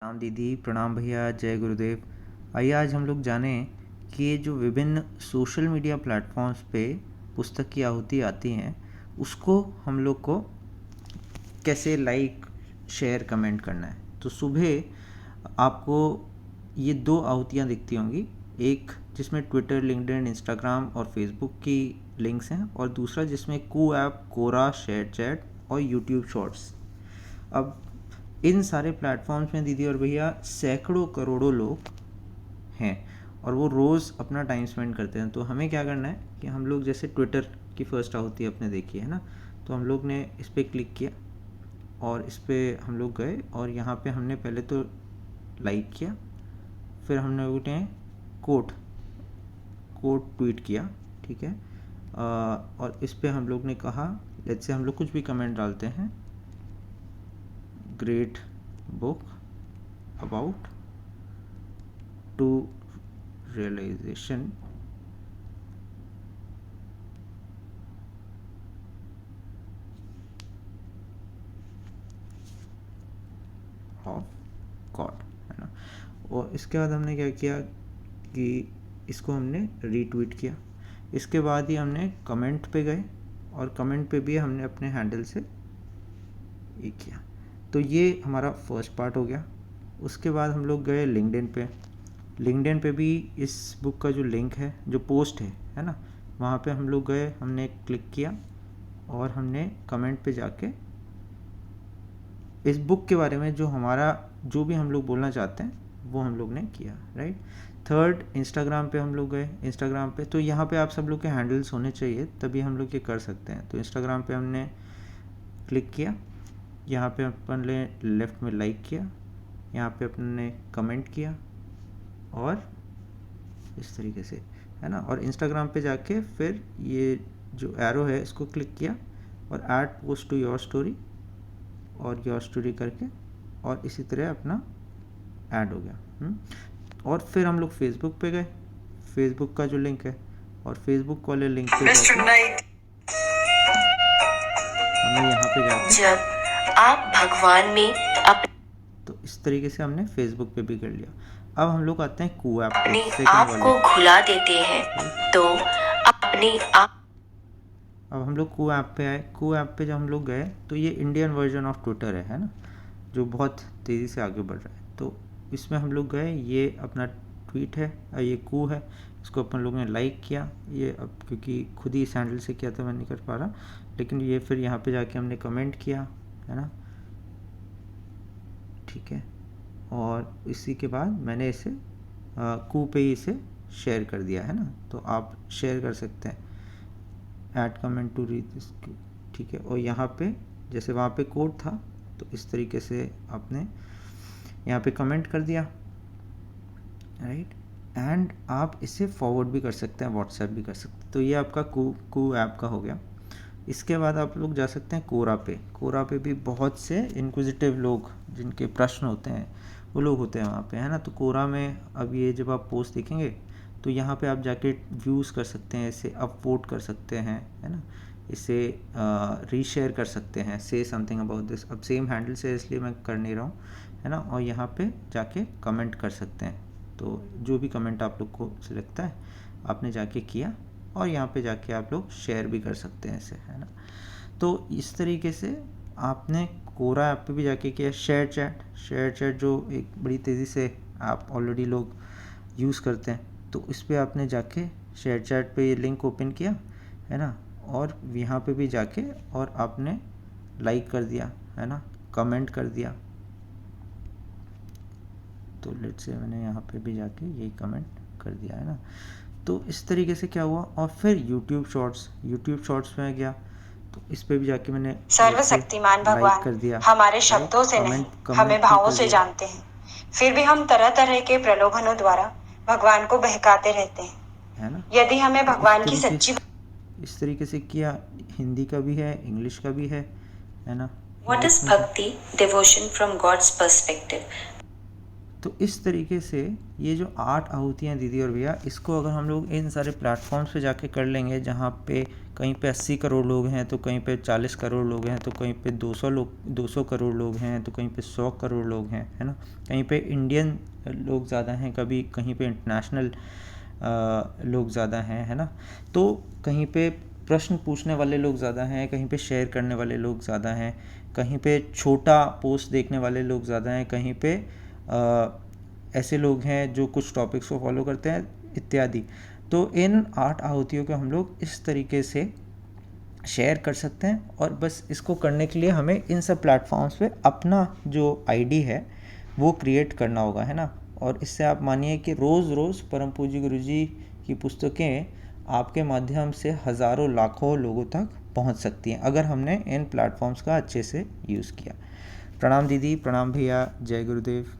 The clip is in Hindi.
प्रणाम दीदी, प्रणाम भैया, जय गुरुदेव। आइए आज हम लोग जानें कि ये जो विभिन्न सोशल मीडिया प्लेटफॉर्म्स पे पुस्तक की आहुति आती हैं, उसको हम लोग को कैसे लाइक, शेयर, कमेंट करना है। तो सुबह आपको ये दो आहुतियाँ दिखती होंगी, एक जिसमें ट्विटर, लिंक्डइन, इंस्टाग्राम और फेसबुक की लिंक्स हैं, और दूसरा जिसमें कू ऐप, कोरा, शेयर चैट और यूट्यूब शॉर्ट्स। अब इन सारे प्लेटफॉर्म्स में दीदी और भैया सैकड़ों करोड़ों लोग हैं और वो रोज़ अपना टाइम स्पेंड करते हैं। तो हमें क्या करना है कि हम लोग जैसे ट्विटर की फर्स्ट आहुति अपने देखी है ना, तो हम लोग ने इस पर क्लिक किया और इस पर हम लोग गए और यहाँ पे हमने पहले तो लाइक किया, फिर हमने उन्हें कोट ट्वीट किया, ठीक है। और इस पर हम लोग ने कहा, लेट्स से हम लोग कुछ भी कमेंट डालते हैं, great book about to realization of God, है ना। और इसके बाद हमने क्या किया कि इसको हमने रीट्वीट किया। इसके बाद ही हमने कमेंट पे गए और कमेंट पे भी हमने अपने हैंडल से ये किया। तो ये हमारा फर्स्ट पार्ट हो गया। उसके बाद हम लोग गए लिंक्डइन पे। लिंक्डइन पे भी इस बुक का जो लिंक है, जो पोस्ट है ना, वहाँ पे हम लोग गए, हमने क्लिक किया और हमने कमेंट पे जाके इस बुक के बारे में जो भी हम लोग बोलना चाहते हैं वो हम लोग ने किया, राइट। थर्ड, इंस्टाग्राम पे हम लोग गए। इंस्टाग्राम पे तो यहाँ पे आप सब लोग के हैंडल्स होने चाहिए, तभी हम लोग ये कर सकते हैं। तो इंस्टाग्राम पे हमने क्लिक किया, यहाँ पे अपन ने लेफ़्ट में लाइक किया, यहाँ पे अपन ने कमेंट किया और इस तरीके से, है ना। और इंस्टाग्राम पे जाके फिर ये जो एरो है इसको क्लिक किया और add post to your story और योर स्टोरी करके और इसी तरह अपना ऐड हो गया। और फिर हम लोग फेसबुक पे गए, फेसबुक का जो लिंक है, और फेसबुक वाले लिंक पे जाके हमने यहाँ पे जाके जब आप भगवान में तो इस तरीके से हमने फेसबुक पे भी कर लिया। अब हम लोग आते हैं कू ऐप पे, अपने सेकंड आप वाले। को खुला देते हैं तो अपने आप। अब हम लोग कू ऐप पे आए। कू ऐप पे जब हम लोग गए तो ये इंडियन वर्जन ऑफ ट्विटर है ना, जो बहुत तेज़ी से आगे बढ़ रहा है। तो इसमें हम लोग गए, ये अपना ट्वीट है, ये कू है, इसको अपन लोगों ने लाइक किया। ये अब क्योंकि खुद ही इस हैंडल से किया था मैं नहीं कर पा रहा, लेकिन ये फिर यहाँ पे जाके हमने कमेंट किया, है ना, ठीक है। और इसी के बाद मैंने इसे कू पे ही इसे शेयर कर दिया, है ना। तो आप शेयर कर सकते हैं, add comment to read this, ठीक है। और यहाँ पे जैसे वहाँ पे कोड था, तो इस तरीके से आपने यहाँ पे कमेंट कर दिया, राइट। एंड आप इसे फॉरवर्ड भी कर सकते हैं, व्हाट्सएप भी कर सकते हैं। तो ये आपका कू ऐप का हो गया। इसके बाद आप लोग जा सकते हैं कोरा पे। कोरा पे भी बहुत से इंक्विजिटिव लोग, जिनके प्रश्न होते हैं, वो लोग होते हैं वहाँ पे, है ना। तो कोरा में अब ये जब आप पोस्ट देखेंगे तो यहाँ पे आप जाके व्यूज़ कर सकते हैं, इसे अपवोट कर सकते हैं, है ना, इसे रीशेयर कर सकते हैं, से समथिंग अबाउट दिस। अब सेम हैंडल से इसलिए मैं कर नहीं रहा हूँ, है ना। और यहाँ पे जाके कमेंट कर सकते हैं। तो जो भी कमेंट आप लोग को से लगता है आपने जाके किया, और यहाँ पे जाके आप लोग शेयर भी कर सकते हैं इसे, है ना। तो इस तरीके से आपने कोरा ऐप पे भी जाके किया। शेयर चैट जो एक बड़ी तेज़ी से आप ऑलरेडी लोग यूज़ करते हैं, तो इस पर आपने जाके शेयर चैट पे ये लिंक ओपन किया, है ना, और यहाँ पे भी जाके और आपने लाइक कर दिया, है ना, कमेंट कर दिया। तो लेट्स से मैंने यहाँ पे भी जाके यही कमेंट कर दिया, है ना। तो इस तरीके से क्या हुआ। और फिर यूट्यूब शॉर्ट्स में गया, तो इस पे भी जाके मैंने सर्वशक्तिमान लाइक भगवान कर दिया, हमारे राइट, शब्दों से नहीं हमें कमेंट भी भावों कर से दिया, जानते हैं, फिर भी हम तरह तरह के प्रलोभनों द्वारा भगवान को बहकाते रहते हैं। है ना। यदि हमें तो भगवान की सच्ची इस तरीके से किया। हिंदी का भी है, इंग्लिश का भी है ना। What is इंग्लिश में bhakti devotion from God's perspective? तो इस तरीके से ये जो 8 आहुतियाँ दीदी और भैया, इसको अगर हम लोग इन सारे प्लेटफॉर्म्स पे जाके कर लेंगे, जहाँ पे कहीं पे 80 करोड़ लोग हैं, तो कहीं पे 40 करोड़ लोग हैं, तो कहीं पे 200 करोड़ लोग हैं, तो कहीं पे 100 करोड़ लोग हैं, है ना। कहीं पे इंडियन लोग ज़्यादा हैं, कभी कहीं पे इंटरनेशनल लोग ज़्यादा हैं, है ना। तो कहीं पे प्रश्न पूछने वाले लोग ज़्यादा हैं, कहीं पे शेयर करने वाले लोग ज़्यादा हैं, कहीं पे छोटा पोस्ट देखने वाले लोग ज़्यादा हैं, कहीं पे ऐसे लोग हैं जो कुछ टॉपिक्स को फॉलो करते हैं, इत्यादि। तो इन 8 आहुतियों को हम लोग इस तरीके से शेयर कर सकते हैं, और बस इसको करने के लिए हमें इन सब प्लेटफॉर्म्स पे अपना जो आईडी है वो क्रिएट करना होगा, है ना। और इससे आप मानिए कि रोज़ रोज़ परम पूज्य गुरुजी की पुस्तकें आपके माध्यम से हज़ारों लाखों लोगों तक पहुंच सकती हैं, अगर हमने इन प्लेटफॉर्म्स का अच्छे से यूज़ किया। प्रणाम दीदी, प्रणाम भैया, जय गुरुदेव।